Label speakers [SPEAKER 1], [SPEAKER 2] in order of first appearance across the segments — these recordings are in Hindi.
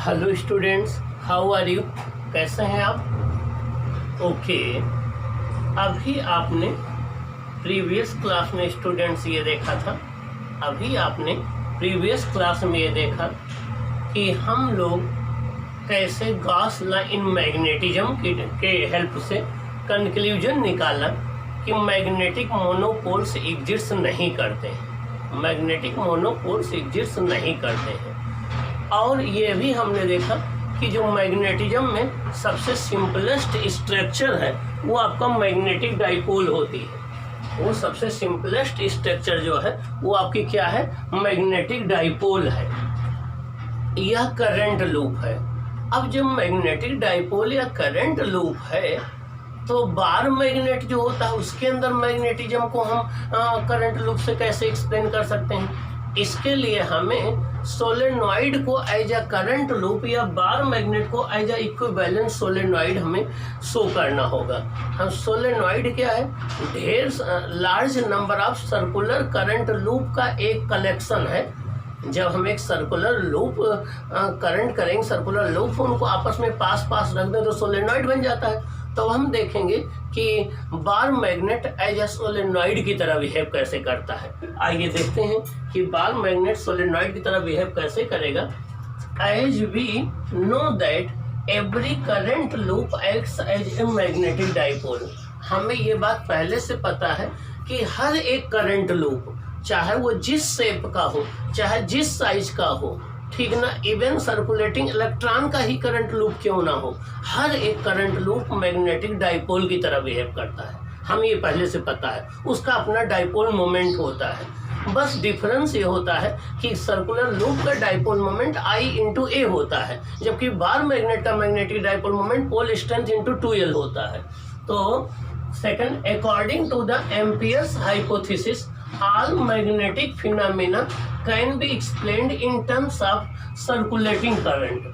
[SPEAKER 1] Hello students, how are you? कैसे हैं आप? ओके, अभी आपने प्रीवियस क्लास में स्टूडेंट्स ये देखा था, अभी आपने प्रीवियस क्लास में ये देखा कि हम लोग कैसे गॉस लॉ इन मैग्नेटिज्म के हेल्प से कंक्लूजन निकाला कि मैग्नेटिक मोनोपोल्स एग्जिस्ट नहीं करते हैं, मैग्नेटिक मोनोपोल्स एग्जिस्ट नहीं करते हैं। और ये भी हमने देखा कि जो मैग्नेटिज्म में सबसे सिंपलेस्ट स्ट्रक्चर है वो आपका मैग्नेटिक डाइपोल होती है। वो सबसे सिंपलेस्ट स्ट्रक्चर जो है वो आपकी क्या है? मैग्नेटिक डाइपोल है। यह करंट लूप है। अब जब मैग्नेटिक डाइपोल या करंट लूप है तो बार मैग्नेट जो होता है उसके अंदर मैग्नेटिज्म को हम करंट लूप से कैसे एक्सप्लेन कर सकते हैं? इसके लिए हमें सोलेनॉइड को एज अ करंट लूप या बार मैग्नेट को एज अ इक्विवेलेंट सोलेनॉइड हमें शो करना होगा। हम सोलेनॉइड क्या है? ढेर large number of circular current loop का एक कलेक्शन है। जब हम एक सर्कुलर लूप करंट करेंगे, सर्कुलर लूप उनको आपस में पास रख दें तो सोलेनॉइड बन जाता है। तो हम देखेंगे कि bar magnet as a solenoid की तरह बिहेव कैसे करता है। आइए देखते हैं कि बार मैग्नेट सोलेनॉइड की तरह बिहेव कैसे करेगा। As we know that every current loop acts as a magnetic dipole. हमें ये बात पहले से पता है कि हर एक करंट लूप, चाहे वो जिस शेप का हो, चाहे जिस साइज का हो, ठीक ना, इवन सर्कुलेटिंग इलेक्ट्रॉन का ही करंट लूप क्यों ना हो, हर एक करंट लूप मैग्नेटिक डाइपोल की तरह बिहेव करता है। हमें ये पहले से पता है। उसका अपना डाइपोल मोमेंट होता है। बस डिफरेंस ये होता है कि सर्कुलर लूप का डाइपोल मोमेंट I/A होता है, जबकि बार मैग्नेट का magnetic dipole moment pole strength × 2L होता है। तो second, according to the Ampere's hypothesis all magnetic phenomena can be explained in terms of circulating current।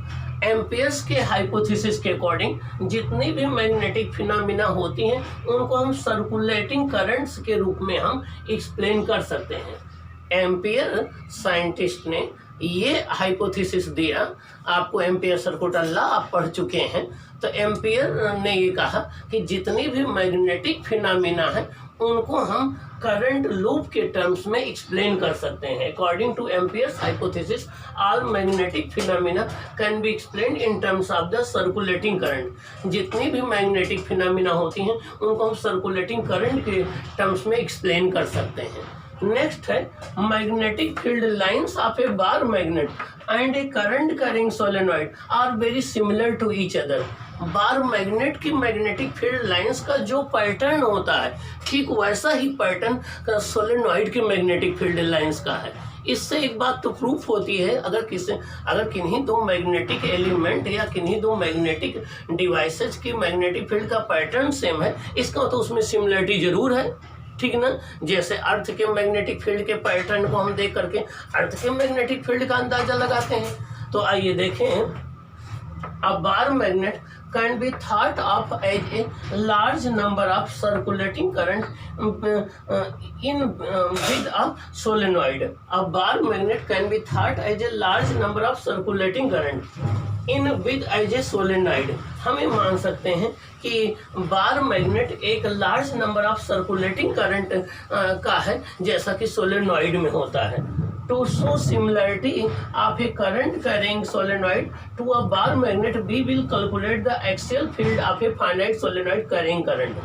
[SPEAKER 1] Amperes के हाइपोथेसिस के अकॉर्डिंग जितनी भी मैग्नेटिक फिनोमिना होती हैं उनको हम सर्कुलेटिंग करंट्स के रूप में हम एक्सप्लेन कर सकते हैं। एम्पियर साइंटिस्ट ने ये हाइपोथेसिस दिया। आपको एम्पियर सर्कुलर लॉ आप पढ़ चुके हैं। तो एम्पियर ने ये कहा कि जितनी भी मैग्नेटिक फिनोमिना है उनको हम करंट लूप के टर्म्स में एक्सप्लेन कर सकते हैं। According to Ampere's hypothesis all magnetic phenomena can be explain in terms of the circulating current. जितनी भी मैग्नेटिक फिनोमिना होती हैं उनको हम सर्कुलेटिंग करंट के टर्म्स में एक्सप्लेन कर सकते हैं। नेक्स्ट है magnetic field lines of a bar magnet and a current carrying solenoid are very similar to each other. Bar magnet की मैग्नेटिक फील्ड लाइंस का जो पैटर्न होता है ठीक वैसा ही पैटर्न सोलेनॉइड की मैग्नेटिक फील्ड लाइंस का है। इससे एक बात तो प्रूफ होती है, अगर किन्हीं दो मैग्नेटिक एलिमेंट या किन्हीं दो मैग्नेटिक डिवाइसेस की मैग्नेटिक फील्ड का पैटर्न सेम है, इसका तो उसमें सिमिलरिटी जरूर है, ठीक ना। जैसे अर्थ के मैग्नेटिक फील्ड के पैटर्न को हम देख करके अर्थ के मैग्नेटिक फील्ड का अंदाजा लगाते हैं। तो आइए देखें, a bar magnet can be thought of as a large number of circulating current in with a solenoid। A bar magnet can be thought as a large number of circulating current in with as a solenoid। हम ये मान सकते हैं कि बार मैग्नेट एक large number of circulating current का है जैसा कि सोलेनॉइड में होता है। To show similarity of a current carrying solenoid to a bar magnet, we will calculate the axial field of a finite solenoid carrying current।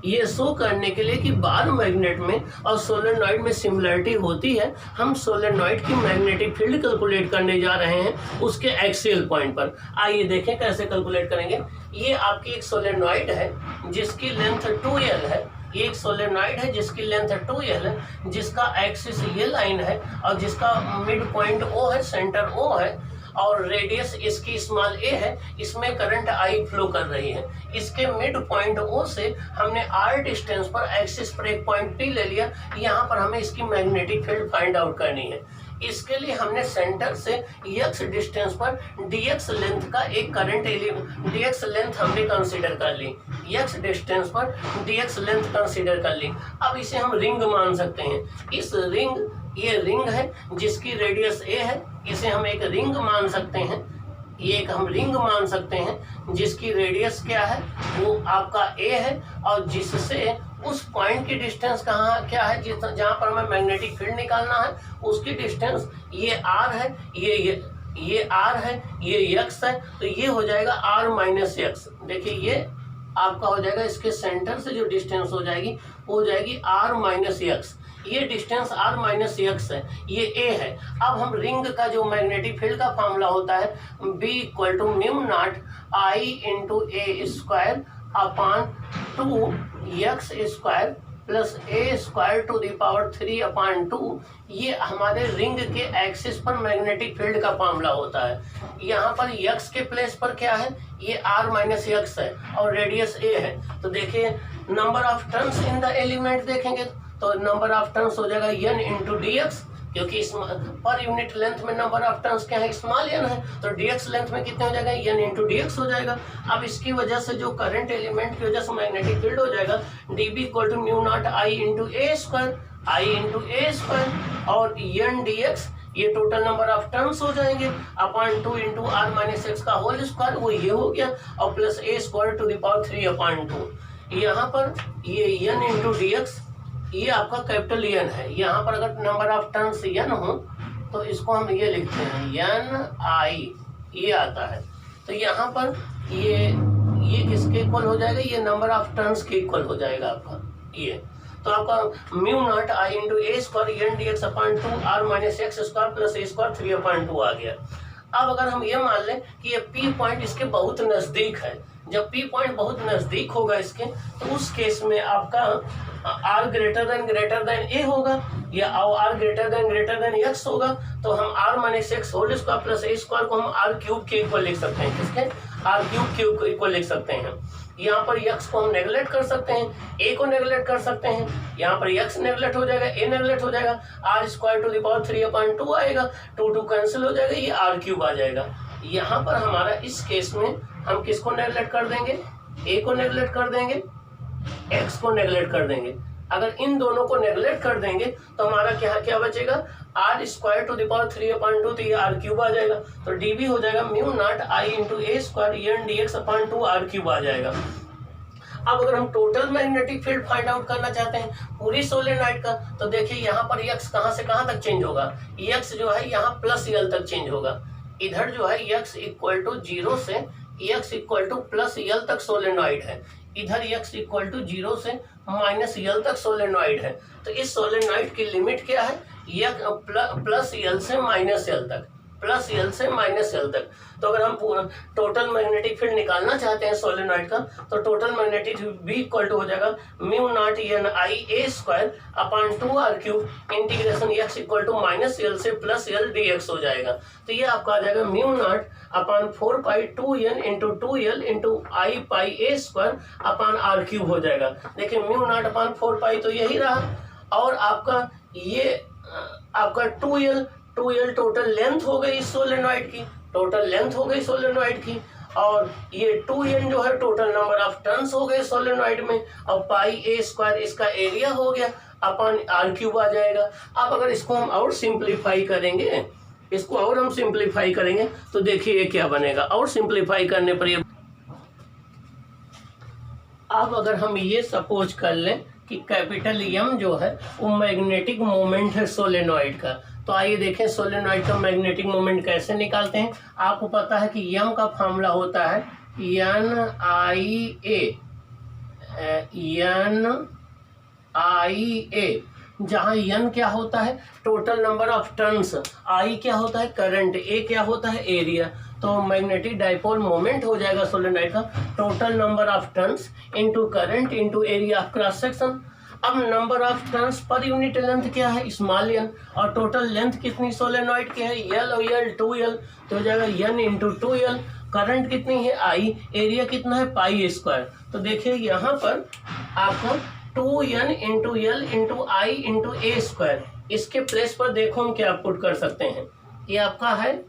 [SPEAKER 1] ये शो करने के लिए कि बार मैग्नेट में और सोलेनॉइड में सिमिलरिटी होती है, हम सोलेनॉइड की मैग्नेटिक फील्ड कैलकुलेट करने जा रहे हैं उसके एक्सियल पॉइंट पर। आइए देखें कैसे कैलकुलेट करेंगे। ये आपकी एक सोलेनॉइड है जिसकी लेंथ 2L है। ये एक सोलेनॉइड है जिसकी लेंथ 2L है, जिसका एक्सिस ये लाइन है और जिसका मिड पॉइंट O है, सेंटर O है और रेडियस इसकी स्मॉल a है। इसमें करंट I फ्लो कर रही है। इसके मिड पॉइंट O से हमने r डिस्टेंस पर एक्सिस पर एक पॉइंट P ले लिया। यहाँ पर हमें इसकी मैग्नेटिक फील्ड फाइंड आउट करनी है। इसके लिए हमने सेंटर से x डिस्टेंस पर dx लेंथ का एक करंट एलिमेंट dx लेंथ हमने कंसीडर कर ली। x डिस्टेंस पर dx लेंथ कंसीडर कर ली। अब इसे हम रिंग मान सकते हैं। इस रिंग, ये रिंग है जिसकी रेडियस a है, इसे हम एक रिंग मान सकते हैं। ये एक हम रिंग मान सकते हैं जिसकी रेडियस क्या है, वो आपका a है, और जिससे उस पॉइंट की डिस्टेंस कहाँ क्या है, जहाँ पर हमें मैग्नेटिक फील्ड निकालना है उसकी डिस्टेंस ये r है, ये r है, ये x है, तो ये हो जाएगा r माइनस x। देखिए ये आपका हो जाएगा, इसके सेंटर से जो डिस्टेंस हो जाएगी वो हो जाएगी r माइनस एक्स। ये डिस्टेंस r माइनस एक्स है, ये a है। अब हम रिंग का जो मैग्नेटिक फील्ड का फॉर्मूला होता है B equal to mu naught I into a square upon 2x square plus a square to the power 3 upon 2, ये हमारे रिंग के एक्सिस पर मैग्नेटिक फील्ड का फॉर्मूला होता है। यहाँ पर x के प्लेस पर क्या है, ये r माइनस एक्स है और रेडियस a है। तो देखिए number of turns in the element देखेंगे तो नंबर ऑफ टर्न्स हो जाएगा n इंटू डी एक्स, क्योंकि इस पर यूनिट लेंथ में नंबर ऑफ टर्न्स क्या है, स्मॉल n है, तो dx लेंथ में कितने हो जाएगा, n इंटू डी एक्स हो जाएगा। अब इसकी वजह से जो करंट एलिमेंट की वजह से मैग्नेटिक फील्ड हो जाएगा dB equal to mu naught I into a square और n dx, ये टोटल नंबर ऑफ टर्न्स हो जाएंगे upon 2 into r minus x का होल स्क्वायर, वो ये हो गया, और plus a square to the power 3 upon 2। यहाँ पर ये n इंटू डी एक्स, ये आपका कैपिटल N है। यहाँ पर अगर नंबर ऑफ टर्न्स n हो तो इसको हम ये लिखते हैं Ni, ये आता है। तो यहाँ पर ये किसके इक्वल हो जाएगा, ये नंबर ऑफ टर्न्स के इक्वल हो जाएगा आपका ये। तो आपका mu naught I into a square n dx upon 2 r minus x square plus a square 3 upon 2 आ गया। अब अगर हम ये मान लें कि ये P पॉइंट इसके बहुत नज़दीक है, जब P पॉइंट बहुत नज़दीक होगा इसके, तो उस केस में आपका r ग्रेटर देन a होगा या r ग्रेटर देन x होगा। तो हम r minus x whole square plus a square को हम r क्यूब के इक्वल लिख सकते हैं, किसके, r क्यूब के इक्वल लिख सकते हैं। यहाँ पर x को हम नेगलेक्ट कर सकते हैं, a को नेगलेक्ट कर सकते हैं, यहाँ पर x नेगलेक्ट हो जाएगा, a नेगलेक्ट हो जाएगा, r square to the power 3 upon 2 आएगा, 2 कैंसिल हो जाएगा, ये r क्यूब आ जाएगा। यहाँ पर हमारा इस केस में हम किसको नेगलेक्ट कर देंगे, a को नेगलेक्ट कर देंगे, x को नेगलेक्ट कर देंगे। अगर इन दोनों को नेगलेक्ट कर देंगे तो हमारा क्या बचेगा, r square to the power 3 upon 2, तो ये r क्यूब आ जाएगा। तो dB हो जाएगा mu naught I into a square n dx upon 2 r cube आ जाएगा। अब अगर हम total magnetic field find out करना चाहते हैं पूरी सोलेनॉइड का, तो देखिए यहाँ पर x कहाँ से कहाँ तक चेंज होगा, x जो है यहाँ प्लस l तक चेंज होगा। इधर जो है x इक्वल टू 0 से x equal two plus l तक सोलेनॉइड है, इधर x इक्वल टू 0 से माइनस l तक सोलेनॉइड है। तो इस सोलेनॉइड की लिमिट क्या है, प्लस l से माइनस l तक, प्लस l से माइनस l तक। तो अगर हम पूरा टोटल मैग्नेटिक फील्ड निकालना चाहते हैं सोलेनॉइड का, तो total magnetic B equal to हो जाएगा mu naught n I a square upon 2 r cube integration x equal to minus l से प्लस l dx हो जाएगा। तो ये आपका आ जाएगा mu naught upon 4 pi 2n into 2l into I pi a square upon r cube हो जाएगा। देखिए म्यू नॉट अपॉन 4 पाई तो यही रहा, और आपका ये आपका 2l टोटल लेंथ हो गई सोलेनॉइड की, टोटल लेंथ हो गई सोलेनॉइड की, और ये 2n जो है टोटल नंबर ऑफ टर्न्स हो गए सोलेनॉइड में, और पाई a स्क्वायर इसका एरिया हो गया अपॉन r क्यूब आ जाएगा। अब अगर इसको हम और सिंप्लीफाई करेंगे, इसको और हम सिंप्लीफाई करेंगे तो देखिए ये क्या बनेगा, और सिंप्लीफाई करने पर ये, अब अगर हम ये सपोज कर लें कि कैपिटल M जो है वो मैग्नेटिक मोमेंट है सोलेनॉइड का, तो आइए देखें सोलेनॉइड का मैग्नेटिक मोमेंट कैसे निकालते हैं। आपको पता है कि M का फॉर्मूला होता है NIA, जहाँ n क्या होता है total number of turns, I क्या होता है करंट, A क्या होता है एरिया। तो मैग्नेटिक डाइपोल मोमेंट हो जाएगा सोलेनॉइड का total number of turns into current into area of cross section. अब नंबर ऑफ टर्न्स पर यूनिट लेंथ क्या है, स्मॉल n, और टोटल लेंथ कितनी सोलेनॉइड की है, l और l 2l, तो हो जाएगा n इंटू 2l। करंट कितनी है I, एरिया कितना है पाई स्क्वायर। तो देखिए यहाँ पर आपको 2n into l into I into a square, इसके प्लेस पर देखो हम क्या पुट कर सकते हैं, ये आपका है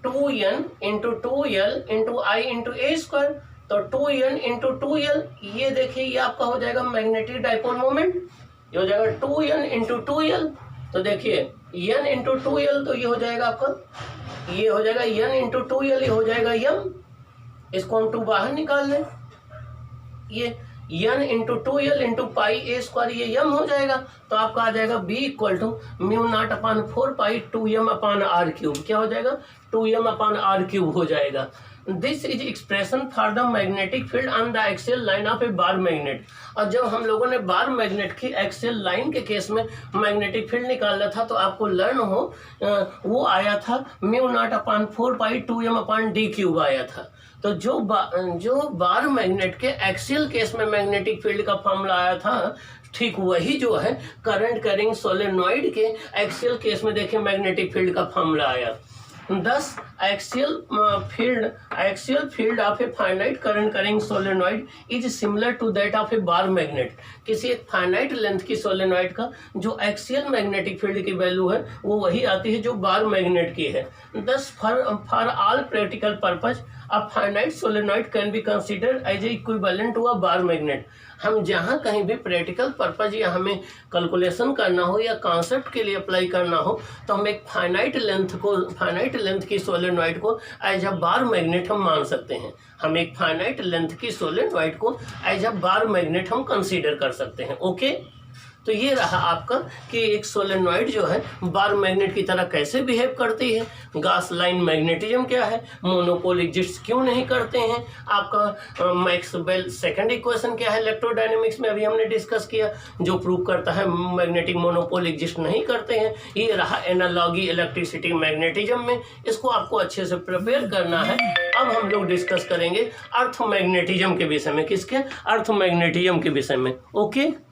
[SPEAKER 1] 2n into 2l into I into a square. तो 2n इंटू 2l, ये देखिए ये आपका हो जाएगा मैग्नेटिक डाइपोल मोमेंट, ये हो जाएगा 2n इंटू 2l। तो देखिए n इंटू 2l, तो ये हो जाएगा आपका ये हो जाएगा n इंटू 2l, ये हो जाएगा m, इसको हम 2 बाहर निकाल लें, ये n into 2l into pi a square, ये m हो जाएगा। तो आपका आ जाएगा b equal to μ0 upon 4 pi 2m upon r cube. क्या हो जाएगा? 2m अपान r क्यूब हो जाएगा। This is expression for the magnetic field on the axial line of a bar magnet. और जब हम लोगों ने बार मैग्नेट की एक्सियल लाइन के केस में मैग्नेटिक फील्ड निकाला था तो आपको लर्न हो वो आया था μ0 अपान 4 पाई 2m अपान d क्यूब आया था। तो जो बार मैग्नेट के एक्सियल केस में मैग्नेटिक फील्ड का फॉर्मूला आया था, ठीक वही जो है करंट कैरिंग सोलेनॉइड के एक्सियल केस में देखिए मैग्नेटिक फील्ड का फॉर्मूला आया। Thus, axial field of a finite current carrying solenoid is similar to that of a bar magnet। किसी एक फाइनाइट लेंथ की सोलेनॉइड का जो एक्सियल मैग्नेटिक फील्ड की वैल्यू है वो वही आती है जो बार मैग्नेट की है। Thus, for all practical purpose, a finite solenoid can be considered as equivalent to a bar magnet। हम जहाँ कहीं भी प्रैक्टिकल पर्पज या हमें कैलकुलेशन करना हो या कॉन्सेप्ट के लिए अप्लाई करना हो तो हम एक फाइनाइट लेंथ की सोलेनॉइड को एज अ बार मैग्नेट हम मान सकते हैं। हम एक फाइनाइट लेंथ की सोलेनॉइड को एज अ बार मैग्नेट हम कंसीडर कर सकते हैं। ओके, तो ये रहा आपका कि एक सोलेनॉइड जो है बार मैग्नेट की तरह कैसे बिहेव करती है, गॉस लाइन मैग्नेटिज्म क्या है, मोनोपोल एग्जिस्ट क्यों नहीं करते हैं, आपका मैक्सवेल सेकंड इक्वेशन क्या है इलेक्ट्रोडायनेमिक्स में अभी हमने डिस्कस किया जो प्रूव करता है मैग्नेटिक मोनोपोल एग्जिस्ट नहीं करते हैं। ये रहा एनालॉगी इलेक्ट्रिसिटी मैग्नेटिज्म में, इसको आपको अच्छे से प्रिपेयर करना है। अब हम लोग डिस्कस करेंगे अर्थ मैग्नेटिज्म के विषय में, किसके? अर्थ मैग्नेटिज्म के विषय में। ओके।